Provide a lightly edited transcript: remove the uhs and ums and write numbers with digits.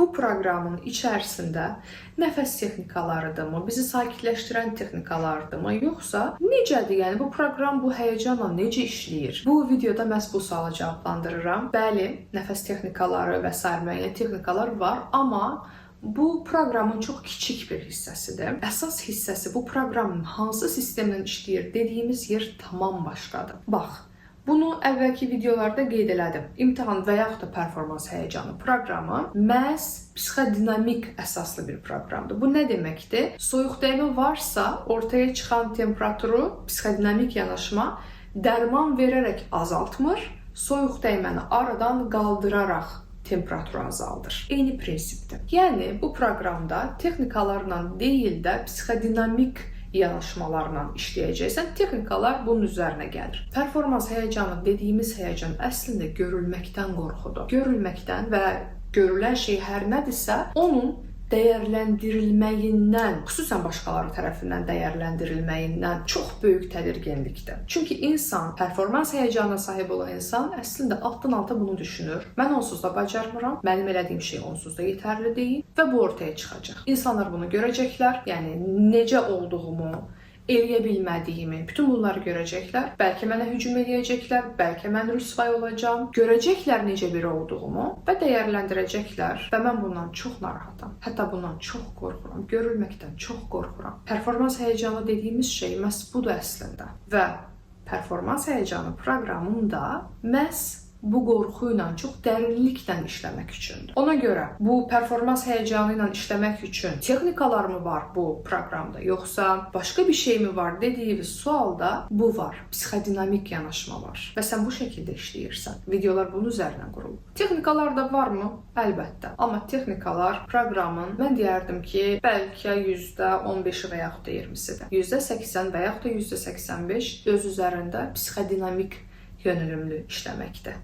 bu proqramın içərisində nəfəs texnikalarıdırmı, bizi sakitləşdirən texnikalarıdırmı, yoxsa necədir? Yəni bu proqram bu həyəcanla necə işləyir? Bu videoda məhz bu sualı cavablandırıram. Bəli, nəfəs texnikaları və sair müəyyən texnikalar var, amma bu proqramın çox kiçik bir hissəsidir. Əsas hissəsi bu proqramın hansı sistemlə işləyir dediyimiz yer tamam başqadır. Bax, bunu əvvəlki videolarda qeyd elədim. İmtahan və yaxud da performans həyəcanı proqramı məhz psixodinamik əsaslı bir proqramdır. Bu nə deməkdir? Soyuqdəymə varsa, ortaya çıxan temperaturu psixodinamik yanaşma dərman verərək azaltmır, soyuqdəyməni aradan qaldıraraq temperaturu azaldır. Eyni prinsipdir. Yəni, bu proqramda texnikalarla deyil də psixodinamik yanaşmalarla işləyəcəksən, texnikalar bunun üzərinə gəlir. Performans həyəcanı dediyimiz həyəcan əslində görülməkdən qorxudur. Görülməkdən və görülən şey hər nədirsə, onun dəyərləndirilməyindən, xüsusən başqaları tərəfindən dəyərləndirilməyindən çox böyük tədirginlikdir. Çünki insan, performans həyəcanına sahib olan insan əslində altdan-alta bunu düşünür. Mən onsuz da bacarmıram, mənim elədiyim şey onsuz da yetərli deyil və bu ortaya çıxacaq. İnsanlar bunu görəcəklər, yəni necə olduğumu, eləyə bilmədiyimi, bütün bunları görəcəklər. Bəlkə mənə hücum eləyəcəklər, bəlkə mən rüsvay olacağam. Görəcəklər necə biri olduğumu və dəyərləndirəcəklər və mən bundan çox narahatam. Hətta bundan çox qorxuram, görülməkdən çox qorxuram. Performans həyəcanı dediyimiz şey məhz budur əslində və performans həyəcanı proqramında məhz bu qorxu ilə çox dərinliklə işləmək üçündür. Ona görə bu performans həyəcanı ilə işləmək üçün texnikalar mı var bu proqramda, yoxsa başqa bir şey mi var dediyiniz sualda bu var. Psixodinamik yanaşma var və sən bu şəkildə işləyirsən. Videolar bunun üzərinə qurulub. Texnikalar da varmı? Əlbəttə. Amma texnikalar proqramın, mən deyərdim ki, bəlkə %15-i və yaxud da 20-sidir. %80 və yaxud da %85 öz üzərində psixodinamik yönümlü işləməkdə.